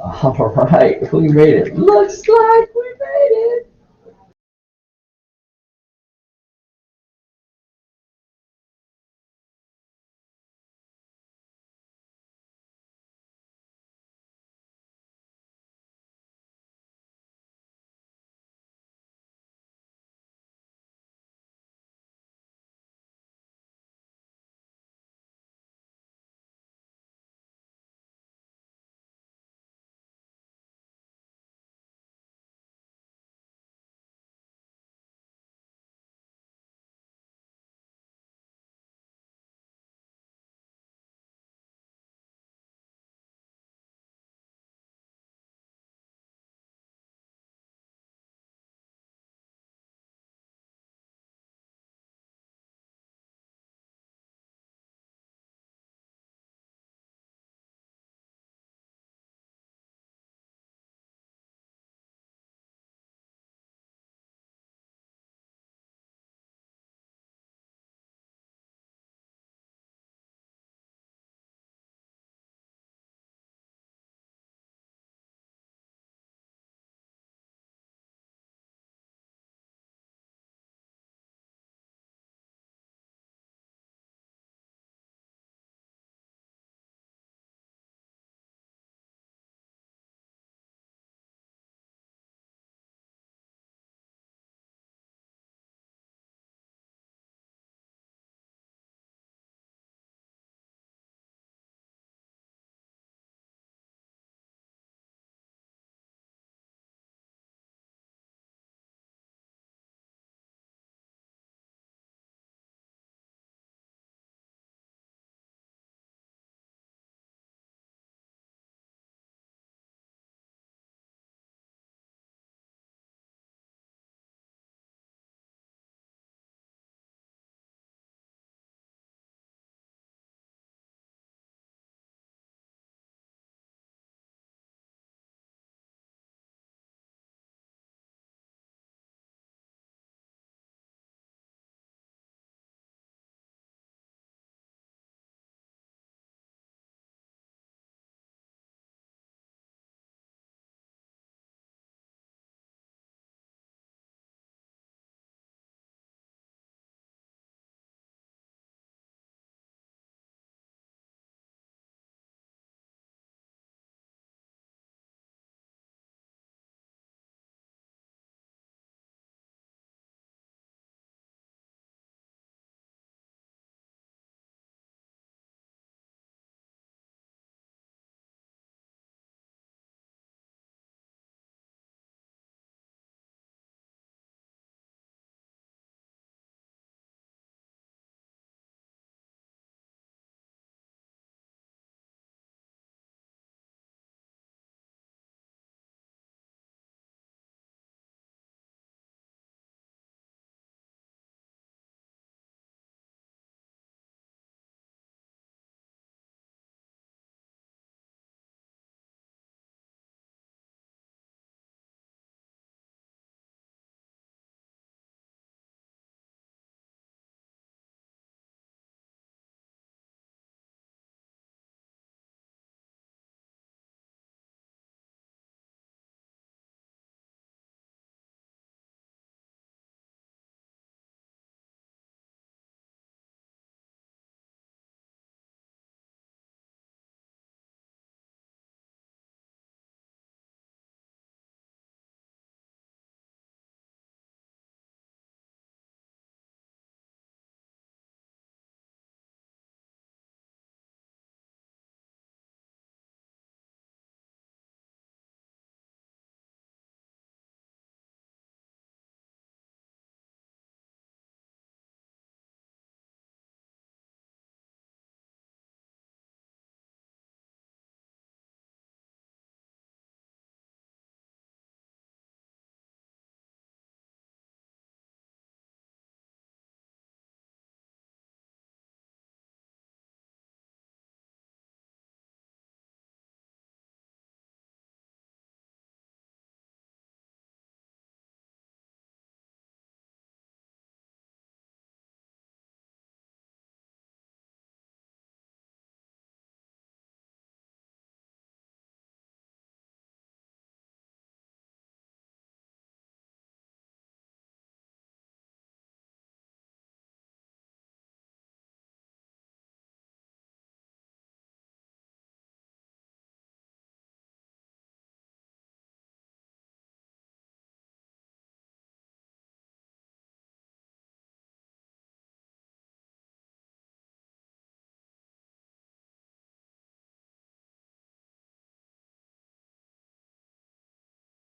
All right, we made it. Looks like we made it.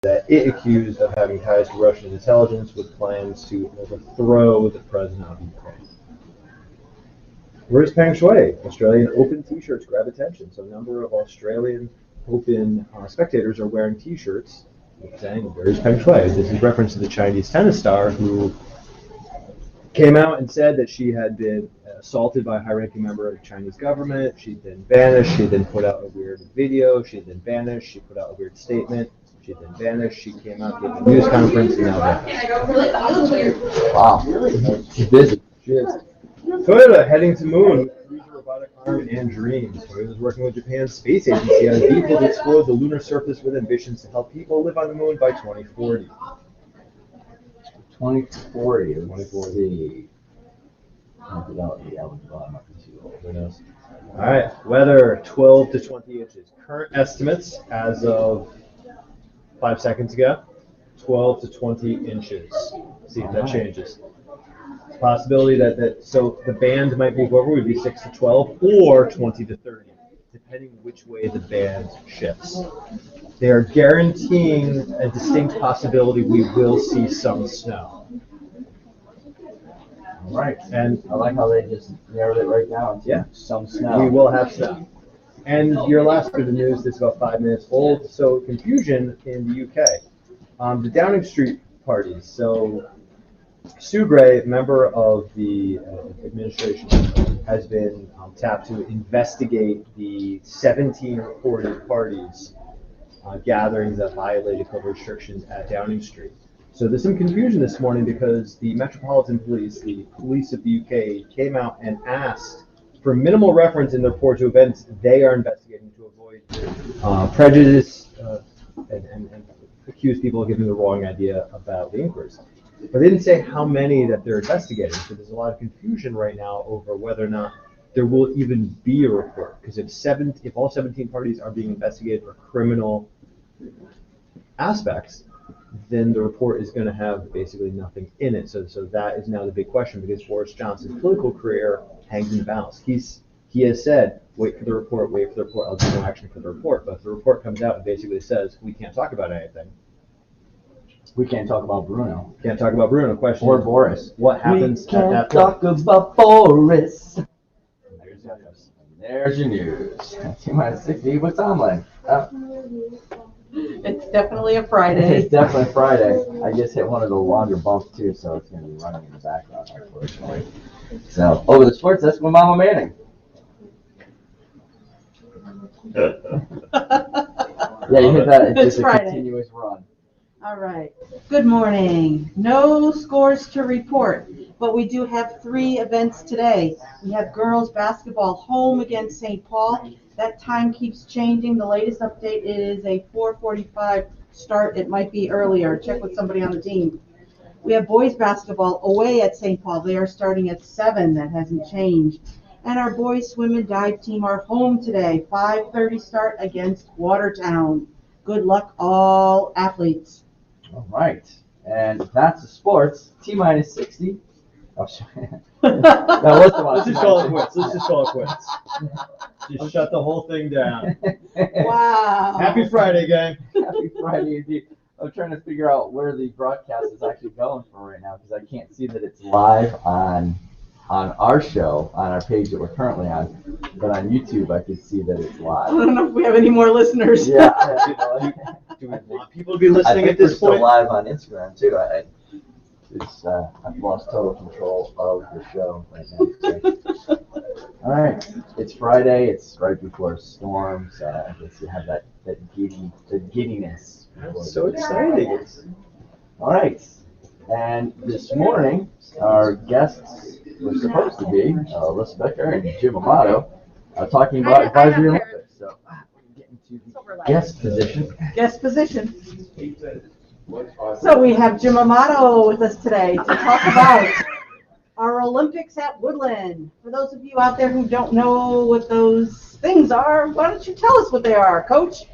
that it accused of having ties to Russian intelligence with plans to overthrow the president of Ukraine. Where's Peng Shui? Australian Open t-shirts grab attention. So a number of Australian Open spectators are wearing t-shirts saying, "Where's Peng Shui?" This is reference to the Chinese tennis star who came out and said that she had been assaulted by a high-ranking member of the Chinese government. She'd been banished. She'd then put out a weird video. She'd been banished. She put out a weird statement. She'd been banished. She came out, gave a news conference, and now banished. Wow. She's busy. She is. Toyota heading to moon with cruiser robotic arm and dreams. Toyota is working with Japan's space agency on a vehicle to explore the lunar surface with ambitions to help people live on the moon by 2040. 2040. 2040. Who knows? All right, weather 12 to 20 inches. Current estimates as of 5 seconds ago, 12 to 20 inches. See if that changes. Possibility that so the band might move over would be 6 to 12 or 20 to 30, depending which way the band shifts. They are guaranteeing a distinct possibility we will see some snow. All right. And I like how they just narrowed it right down. Yeah. Some snow. We will have snow. And your last bit of news that's about 5 minutes old. So confusion in the UK. The Downing Street parties. So Sue Gray, member of the administration, has been tapped to investigate the 17 reported parties gatherings that violated COVID restrictions at Downing Street. So there's some confusion this morning because the Metropolitan Police, the police of the UK, came out and asked for minimal reference in the report to events they are investigating to avoid prejudice and accuse people of giving the wrong idea about the inquiries. But they didn't say how many that they're investigating, so there's a lot of confusion right now over whether or not there will even be a report. Because if all 17 parties are being investigated for criminal aspects, then the report is going to have basically nothing in it. So that is now the big question, because Boris Johnson's political career hangs in the balance. He has said, wait for the report, I'll do no action for the report. But if the report comes out and basically says, we can't talk about anything, we can't talk about Bruno. Can't talk about Bruno. Question or is, Boris. What happens we can't at that talk point? about Boris. There's your news. T-minus 60. What's on like? It's definitely a Friday. It's definitely Friday. I just hit one of the longer bumps too, so it's going to be running in the background, unfortunately. So, over the sports desk with Mama Manning. Yeah, you hit that. It's just Friday. A continuous run. All right. Good morning. No scores to report, but we do have 3 events today. We have girls basketball home against St. Paul. That time keeps changing. The latest update is a 4:45 start. It might be earlier. Check with somebody on the team. We have boys basketball away at St. Paul. They are starting at 7. That hasn't changed. And our boys swim and dive team are home today. 5:30 start against Watertown. Good luck, all athletes. All right. And that's the sports. T-minus 60. Oh, sorry. That was the one. Let's just call it quits. Just shut the whole thing down. Wow. Happy Friday, gang. Happy Friday indeed. I'm trying to figure out where the broadcast is actually going for right now, because I can't see that it's live on our show, on our page that we're currently on. But on YouTube, I can see that it's I live. don't know if we have any more listeners. Yeah. Do we want people to be listening at this we're point? still live on Instagram too. I've lost total control of the show right now. So. All right, it's Friday. It's right before storms. I guess you have that giddiness. That's so exciting. All right, and this morning our guests were supposed to be Alyssa Becker and Jim Amato talking about advisory Olympics. So we're getting to the guest position. Guest position. So we have Jim Amato with us today to talk about our Olympics at Woodland. For those of you out there who don't know what those things are, why don't you tell us what they are, Coach?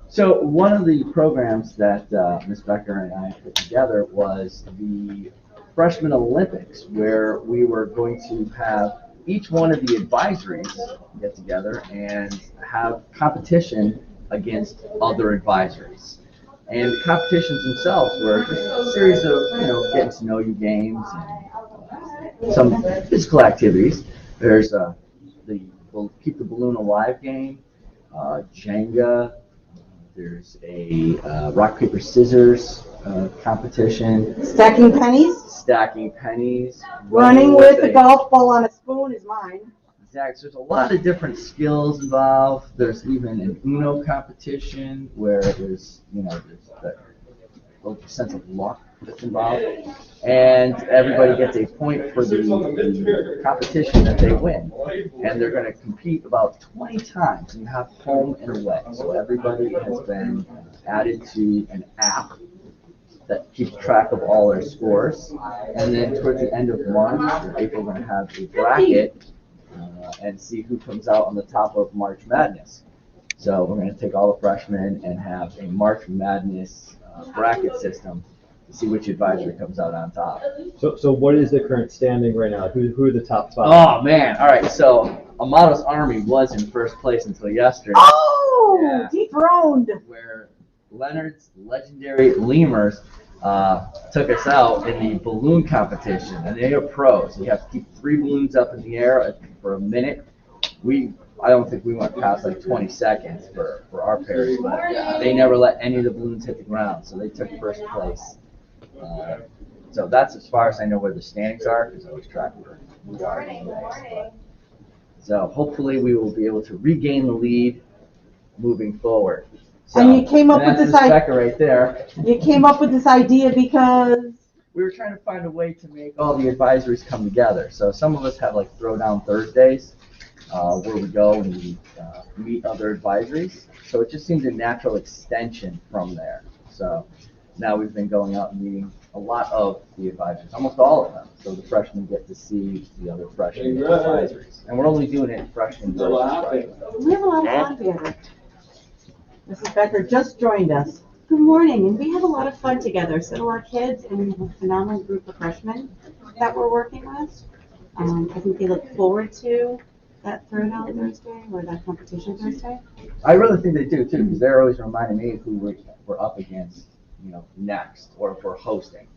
So one of the programs that Ms. Becker and I put together was the Freshman Olympics, where we were going to have each one of the advisories get together and have competition against other advisories. And the competitions themselves were just a series of, getting to know you games and some physical activities. There's the Keep the Balloon Alive game, Jenga. There's a rock, paper, scissors competition. Stacking pennies? Stacking pennies. Running with a golf ball on a spoon is mine. Exactly. So there's a lot of different skills involved. There's even an Uno competition where there's that sense of luck that's involved. And everybody gets a point for the competition that they win. And they're going to compete about 20 times. And you have home and away. So everybody has been added to an app that keeps track of all their scores. And then towards the end of March or April, we're going to have a bracket and see who comes out on the top of March Madness. So we're going to take all the freshmen and have a March Madness bracket system to see which advisory comes out on top. So what is the current standing right now? Who are the top five? Oh man! All right. So Amato's Army was in first place until yesterday. Oh, Yeah. dethroned. Where Leonard's legendary Lemurs took us out in the balloon competition, and they are pros. You have to keep 3 balloons up in the air for a minute. I don't think we went past like 20 seconds for our pairs, but they never let any of the balloons hit the ground, so they took first place. So that's as far as I know where the standings are, because I was tracking where we are. So hopefully we will be able to regain the lead moving forward. So, And you came up with this idea. Becca right there. You came up with this idea because We were trying to find a way to make all the advisories come together. So some of us have like Throwdown Thursdays, where we go and we meet other advisories. So it just seemed a natural extension from there. So now we've been going out and meeting a lot of the advisors, almost all of them. So the freshmen get to see the other freshman advisories. And we're only doing it freshman versus freshmen. we have a lot of fun together. Mrs. Becker just joined us. Good morning, and we have a lot of fun together. So do our kids, and we have a phenomenal group of freshmen that we're working with. I think they look forward to that Throwdown Thursday or that competition Thursday. I really think they do too, because they're always reminding me who we're up against, next, or if we're hosting.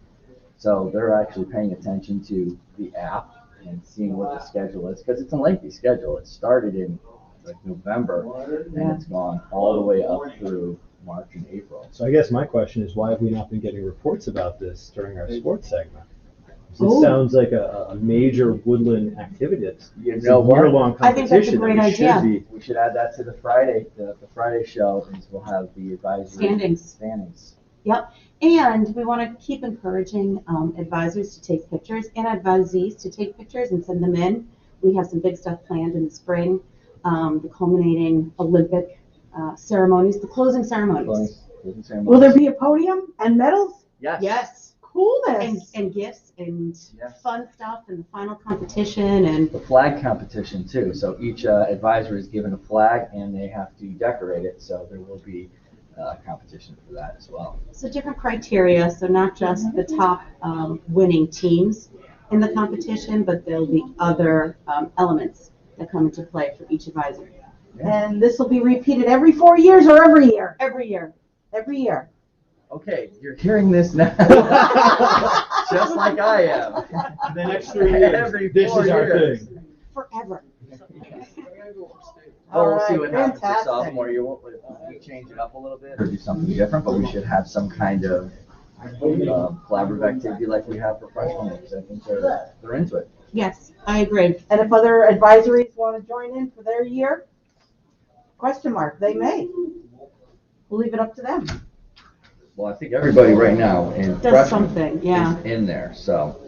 So they're actually paying attention to the app and seeing what the schedule is, because it's a lengthy schedule. It started in like November, and it's gone all the way up through March and April. So I guess my question is, why have we not been getting reports about this during our sports segment? This Ooh. sounds like a major woodland activity. It's You a know what? year-long I think that's a competition great that we idea. should be. We should add that to the Friday show, and we'll have the advisory standings. Yep. And we want to keep encouraging advisors to take pictures and advisees to take pictures and send them in. We have some big stuff planned in the spring, the culminating Olympic ceremonies, the closing ceremonies. Closing ceremonies. Will there be a podium and medals? Yes. Yes. Coolness. And gifts and Yes. fun stuff and the final competition and The flag competition too. So each advisor is given a flag, and they have to decorate it. So there will be competition for that as well. so different criteria. So not just the top winning teams in the competition, but there'll be other elements that come into play for each advisor. Yeah. And this will be repeated every 4 years or every year? Every year. Every year. Okay, you're hearing this now, just like I am. The next 3 years, Every this 4 is our years. thing. Forever. Well, we'll see All what right, happens for fantastic. sophomore year. If we change it up a little bit or do something different, but we should have some kind of collaborative activity like we have for freshmen, because I think they're into it. Yes, I agree. And if other advisories want to join in for their year, question mark, they may. We'll leave it up to them. Well, I think everybody right now in Does freshman something, yeah. is in there. So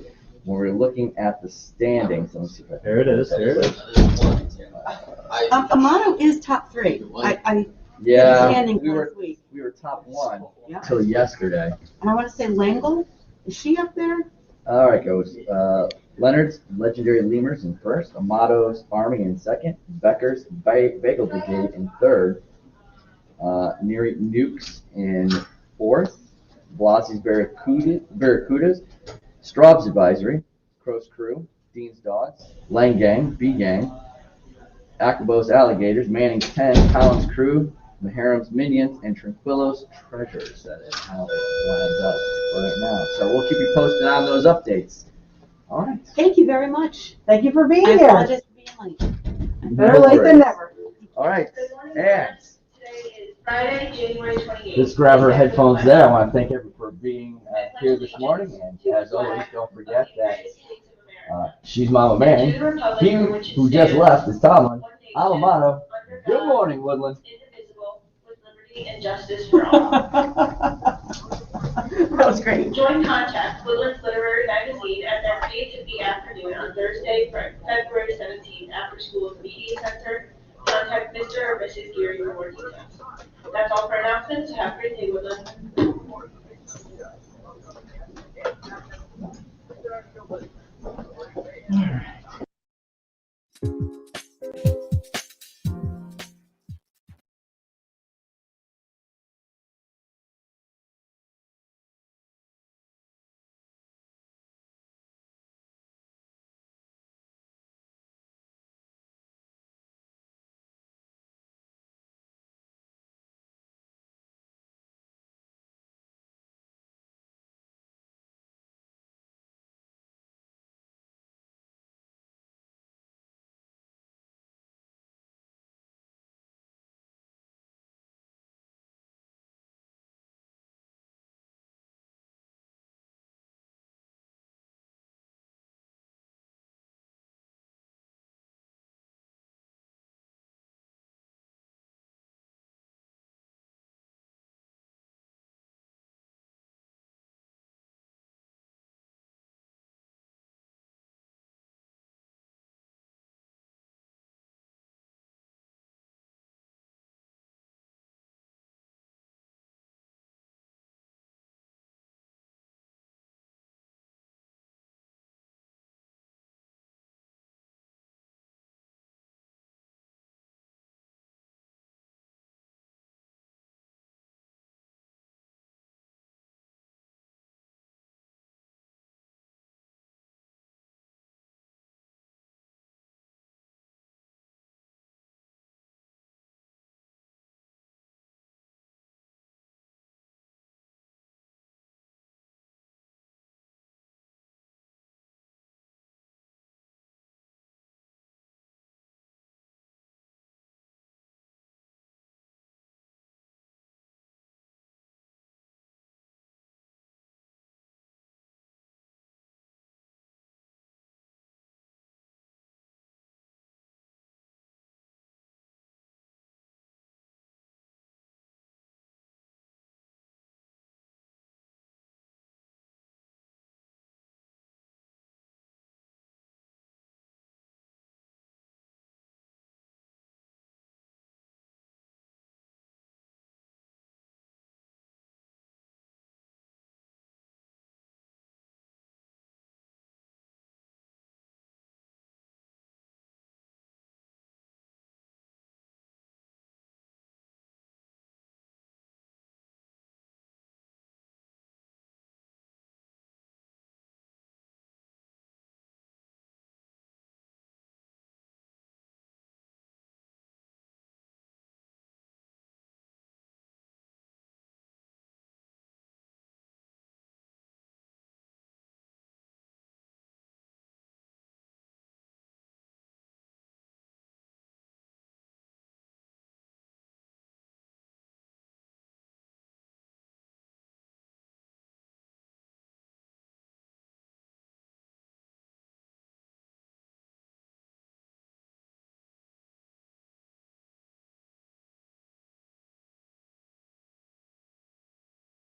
when we're looking at the standings, let me see if I can. There it is, there it is. Amato is top 3. I Yeah, standing we last were week. top 1 Yeah. until yesterday. And I want to say Langle, is she up there? All right, goes. Leonard's Legendary Lemurs in first, Amato's Army in second, Becker's Bagel Brigade in third, Neary Nukes in fourth, Blasi's Barracudas, Straub's Advisory, Crow's Crew, Dean's Dogs, Lang Gang, B Gang, Acabos Alligators, Manning's 10, Collins Crew, Maharam's Minions, and Tranquillo's Treasures. That is how it lines up right now. So we'll keep you posted on those updates. All right. Thank you very much. Thank you for being I here. apologize for being late. Better late than never. All right. Good morning. And Today is Friday, January 28th. just grab her headphones there. I want to thank everyone for being here this morning. And as always, don't forget that she's Mama Mary. He who just left is Tomlin. I'm Amato. Good morning, Woodland. Indivisible, with liberty and justice for all. That was great. Join Contact, Woodland's Literary Magazine, at their 8 in the afternoon on Thursday, February 17th, after school at the Media Center. Contact Mr. or Mrs. Geary for more details. That's all for announcements. Have a great day, Woodland.